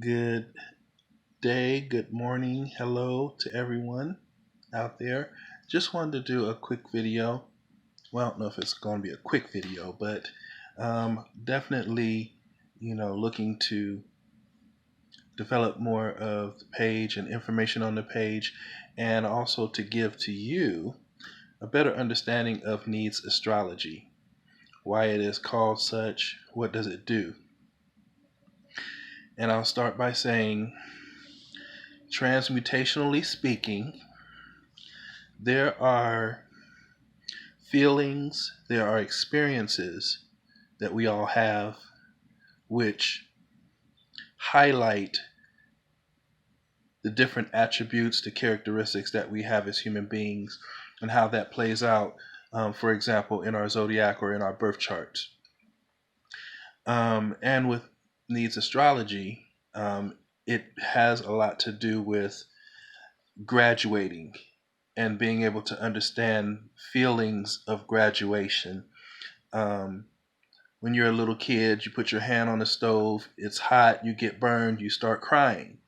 Good day, good morning, hello to everyone out there. Just wanted to do a quick video. Well, I don't know if it's going to be a quick video, but definitely, looking to develop more of the page and information on the page, and also to give to you a better understanding of needs astrology, why it is called such, what does it do. And I'll start by saying, transmutationally speaking, there are feelings, there are experiences that we all have which highlight the different attributes, the characteristics that we have as human beings, and how that plays out, for example, in our zodiac or in our birth charts. And with needs astrology, it has a lot to do with graduating and being able to understand feelings of graduation. Um, when you're a little kid, you put your hand on the stove, it's hot, you get burned, you start crying.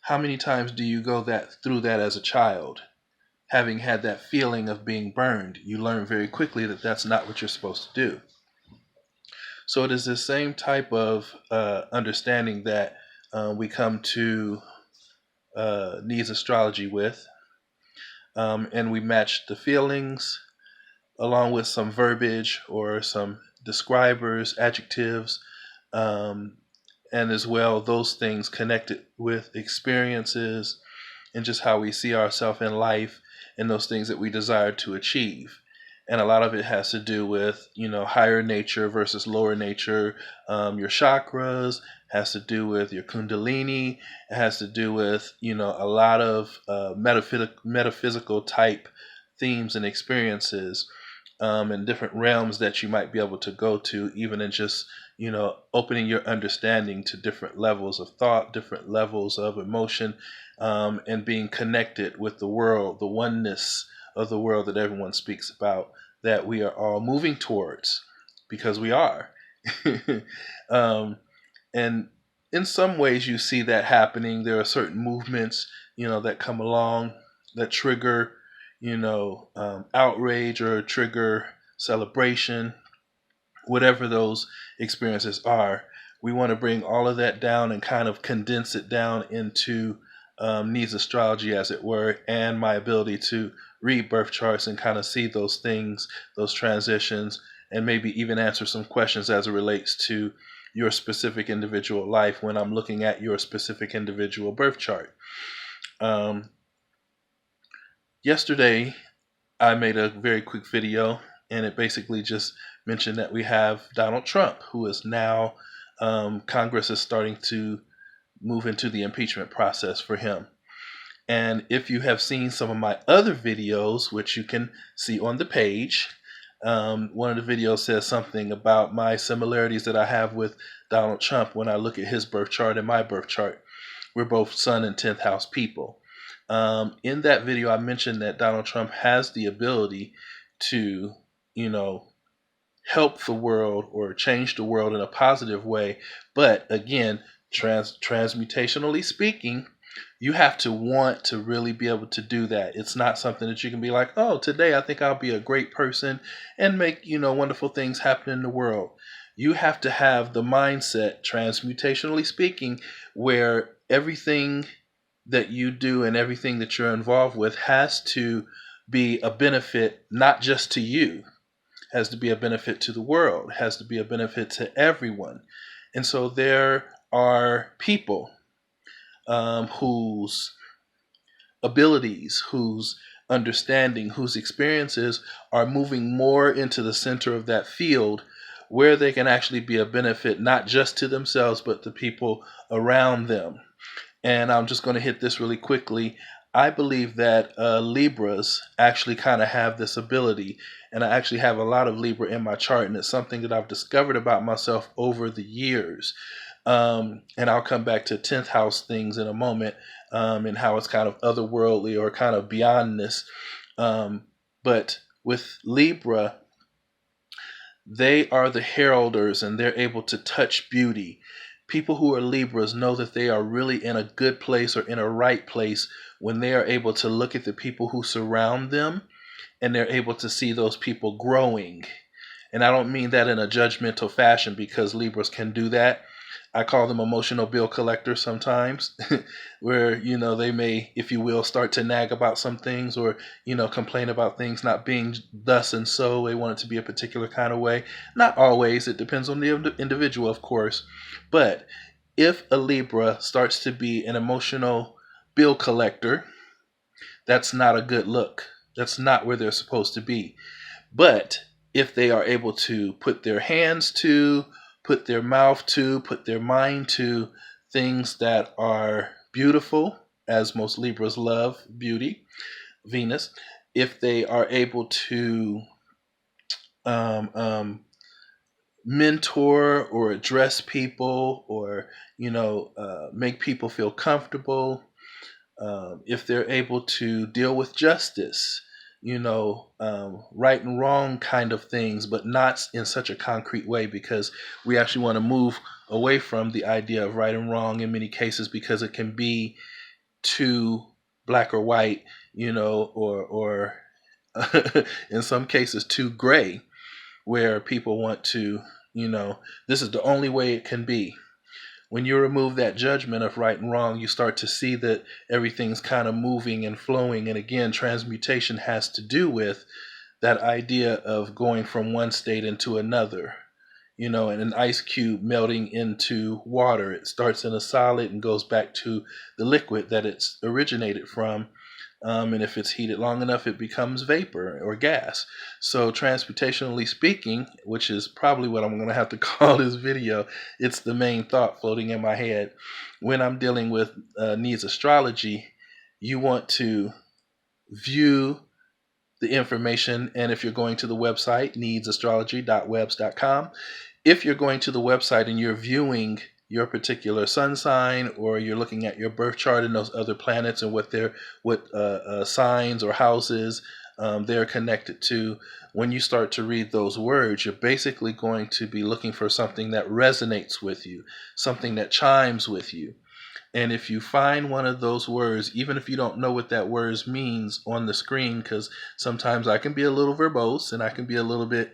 How many times do you go through that as a child? Having had that feeling of being burned, you learn very quickly that that's not what you're supposed to do. So it is the same type of understanding that we come to needs astrology with, and we match the feelings along with some verbiage or some describers, adjectives, um, and as well those things connected with experiences and just how we see ourselves in life and those things that we desire to achieve. And a lot of it has to do with, higher nature versus lower nature. Your chakras has to do with your kundalini. It has to do with, a lot of metaphysical type themes and experiences, and different realms that you might be able to go to, even in just, opening your understanding to different levels of thought, different levels of emotion, and being connected with the world, the oneness of the world that everyone speaks about, that we are all moving towards, because we are. um, and in some ways, you see that happening. There are certain movements, that come along that trigger, outrage or trigger celebration, whatever those experiences are. We want to bring all of that down and kind of condense it down into needs astrology, as it were, and my ability to read birth charts and kind of see those things, those transitions, and maybe even answer some questions as it relates to your specific individual life when I'm looking at your specific individual birth chart. Um, Yesterday, I made a very quick video, and it basically just mentioned that we have Donald Trump, who is now, Congress is starting to move into the impeachment process for him. And if you have seen some of my other videos, which you can see on the page, one of the videos says something about my similarities that I have with Donald Trump when I look at his birth chart and my birth chart. We're both Sun and 10th house people. In that video, I mentioned that Donald Trump has the ability to, you know, help the world or change the world in a positive way. But again, transmutationally speaking, you have to want to really be able to do that. It's not something that you can be like, oh, today I think I'll be a great person and make, wonderful things happen in the world. You have to have the mindset, transmutationally speaking, where everything that you do and everything that you're involved with has to be a benefit, not just to you, has to be a benefit to the world, has to be a benefit to everyone. And so there are people whose abilities, whose understanding, whose experiences are moving more into the center of that field where they can actually be a benefit, not just to themselves, but to people around them. And I'm just going to hit this really quickly. I believe that Libras actually kind of have this ability, and I actually have a lot of Libra in my chart, and it's something that I've discovered about myself over the years. And I'll come back to 10th house things in a moment, and how it's kind of otherworldly or kind of beyond this. But with Libra, they are the heralders, and they're able to touch beauty. People who are Libras know that they are really in a good place or in a right place when they are able to look at the people who surround them and they're able to see those people growing. And I don't mean that in a judgmental fashion, because Libras can do that. I call them emotional bill collectors sometimes, where, they may, if you will, start to nag about some things, or, complain about things not being thus and so. They want it to be a particular kind of way. Not always. It depends on the individual, of course. But if a Libra starts to be an emotional bill collector, that's not a good look. That's not where they're supposed to be. But if they are able to put their hands to, put their mouth to, put their mind to things that are beautiful, as most Libras love beauty, Venus, if they are able to mentor or address people, or make people feel comfortable, if they're able to deal with justice, right and wrong kind of things, but not in such a concrete way, because we actually want to move away from the idea of right and wrong in many cases, because it can be too black or white, or in some cases too gray, where people want to, this is the only way it can be. When you remove that judgment of right and wrong, you start to see that everything's kind of moving and flowing. And again, transmutation has to do with that idea of going from one state into another. And an ice cube melting into water. It starts in a solid and goes back to the liquid that it's originated from. And if it's heated long enough, it becomes vapor or gas. So transmutationally speaking, which is probably what I'm going to have to call this video, it's the main thought floating in my head. When I'm dealing with needs astrology, you want to view the information. And if you're going to the website, needsastrology.webs.com, if you're going to the website and you're viewing your particular sun sign, or you're looking at your birth chart and those other planets and what signs or houses they're connected to, when you start to read those words, you're basically going to be looking for something that resonates with you, something that chimes with you. And if you find one of those words, even if you don't know what that word means on the screen, because sometimes I can be a little verbose and I can be a little bit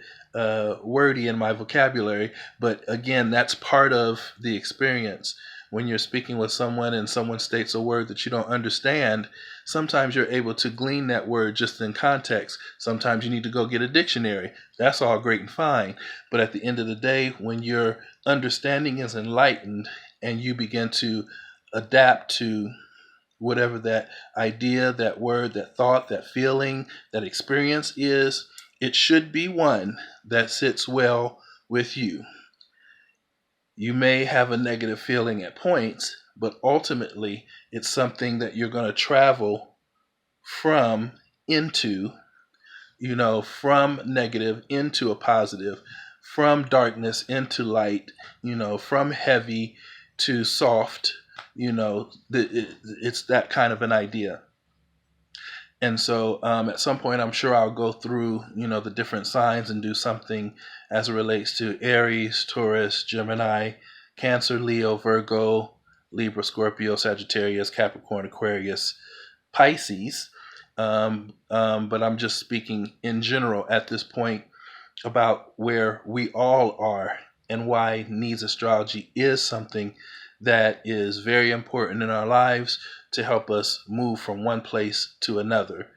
wordy in my vocabulary, but again, that's part of the experience. When you're speaking with someone and someone states a word that you don't understand, sometimes you're able to glean that word just in context. Sometimes you need to go get a dictionary. That's all great and fine. But at the end of the day, when your understanding is enlightened and you begin to adapt to whatever that idea, that word, that thought, that feeling, that experience is, it should be one that sits well with you. You may have a negative feeling at points, but ultimately it's something that you're going to travel from into, from negative into a positive, from darkness into light, from heavy to soft. It's that kind of an idea. And so at some point, I'm sure I'll go through, the different signs and do something as it relates to Aries, Taurus, Gemini, Cancer, Leo, Virgo, Libra, Scorpio, Sagittarius, Capricorn, Aquarius, Pisces. But I'm just speaking in general at this point about where we all are and why needs astrology is something that is very important in our lives, to help us move from one place to another,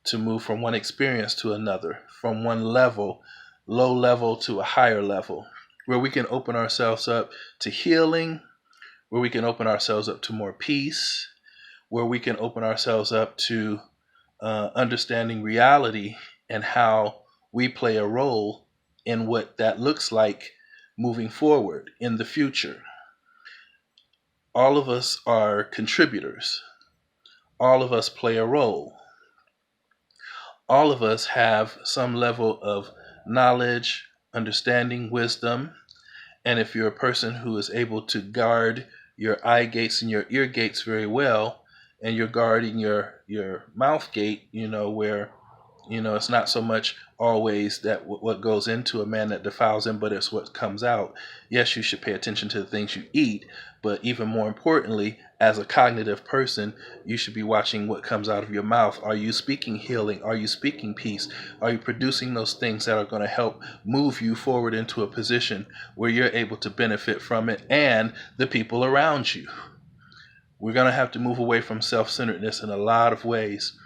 to move from one experience to another, from one level, low level, to a higher level, where we can open ourselves up to healing, where we can open ourselves up to more peace, where we can open ourselves up to understanding reality and how we play a role in what that looks like moving forward in the future. All of us are contributors. All of us play a role. All of us have some level of knowledge, understanding, wisdom. And if you're a person who is able to guard your eye gates and your ear gates very well, and you're guarding your mouth gate, where It's not so much always that what goes into a man that defiles him, but it's what comes out. Yes, you should pay attention to the things you eat, but even more importantly, as a cognitive person, you should be watching what comes out of your mouth. Are you speaking healing? Are you speaking peace? Are you producing those things that are going to help move you forward into a position where you're able to benefit from it and the people around you? We're going to have to move away from self-centeredness in a lot of ways.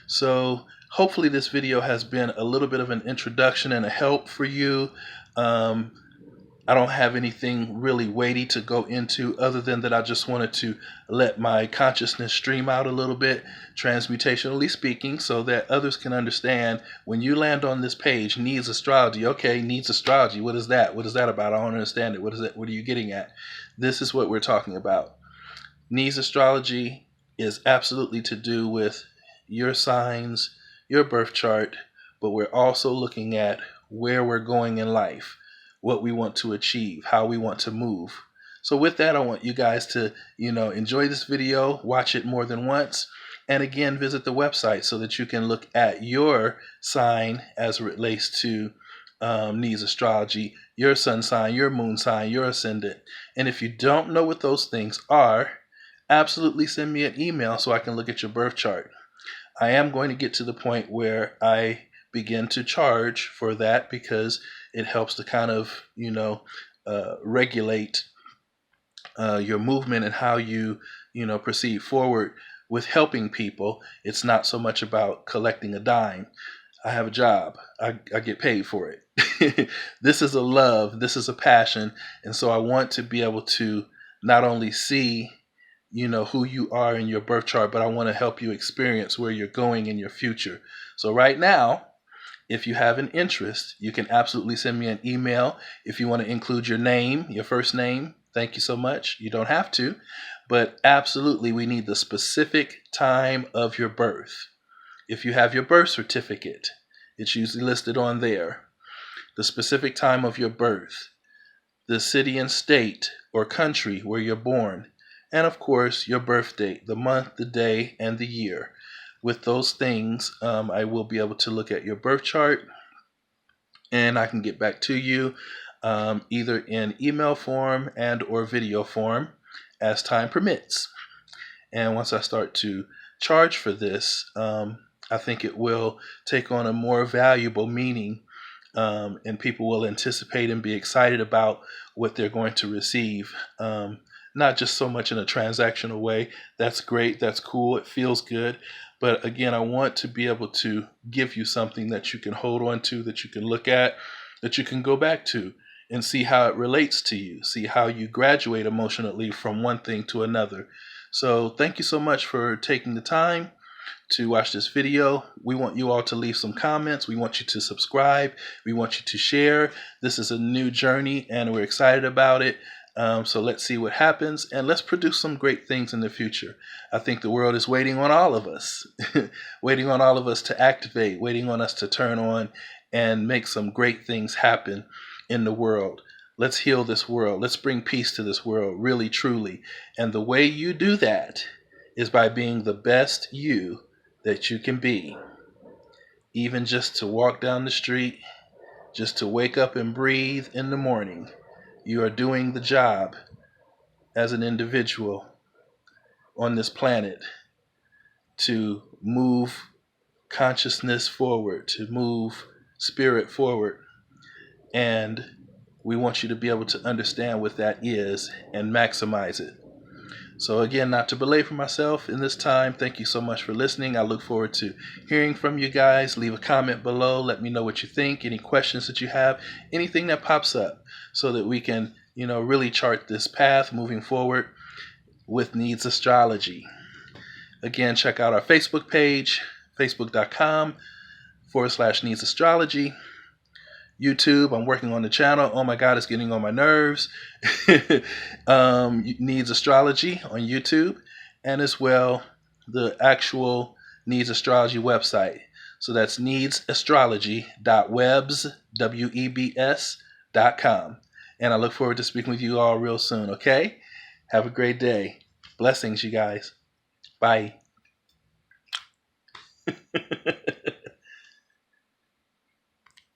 So hopefully this video has been a little bit of an introduction and a help for you. I don't have anything really weighty to go into other than that I just wanted to let my consciousness stream out a little bit, transmutationally speaking, so that others can understand when you land on this page, needs astrology. Okay, needs astrology. What is that? What is that about? I don't understand it. What is it? What are you getting at? This is what we're talking about. Needs astrology is absolutely to do with your signs, your birth chart, but we're also looking at where we're going in life, what we want to achieve, how we want to move. So with that, I want you guys to, enjoy this video, watch it more than once, and again, visit the website so that you can look at your sign as it relates to needs astrology, your sun sign, your moon sign, your ascendant. And if you don't know what those things are, absolutely send me an email so I can look at your birth chart. I am going to get to the point where I begin to charge for that because it helps to kind of, regulate your movement and how you, proceed forward with helping people. It's not so much about collecting a dime. I have a job. I get paid for it. This is a love. This is a passion. And so I want to be able to not only see who you are in your birth chart, but I want to help you experience where you're going in your future. So right now, if you have an interest, you can absolutely send me an email. If you want to include your name, your first name, thank you so much. You don't have to, but absolutely we need the specific time of your birth. If you have your birth certificate, it's usually listed on there. The specific time of your birth, the city and state or country where you're born, and of course your birth date, the month, the day, and the year. With those things, I will be able to look at your birth chart and I can get back to you either in email form and or video form as time permits. And once I start to charge for this, I think it will take on a more valuable meaning, and people will anticipate and be excited about what they're going to receive. Not just so much in a transactional way. That's great. That's cool. It feels good. But again, I want to be able to give you something that you can hold on to, that you can look at, that you can go back to and see how it relates to you, see how you graduate emotionally from one thing to another. So thank you so much for taking the time to watch this video. We want you all to leave some comments. We want you to subscribe. We want you to share. This is a new journey and we're excited about it. So let's see what happens and let's produce some great things in the future. I think the world is waiting on all of us, waiting on all of us to activate, waiting on us to turn on and make some great things happen in the world. Let's heal this world. Let's bring peace to this world, really, truly. And the way you do that is by being the best you that you can be. Even just to walk down the street, just to wake up and breathe in the morning. You are doing the job as an individual on this planet to move consciousness forward, to move spirit forward. And we want you to be able to understand what that is and maximize it. So again, not to belabor myself in this time, thank you so much for listening. I look forward to hearing from you guys. Leave a comment below. Let me know what you think, any questions that you have, anything that pops up so that we can, really chart this path moving forward with Needs Astrology. Again, check out our Facebook page, facebook.com/Needs Astrology. YouTube, I'm working on the channel. Oh my God, it's getting on my nerves. Needs Astrology on YouTube, and as well the actual Needs Astrology website. So that's needsastrology.webs.com. And I look forward to speaking with you all real soon, okay? Have a great day. Blessings, you guys. Bye.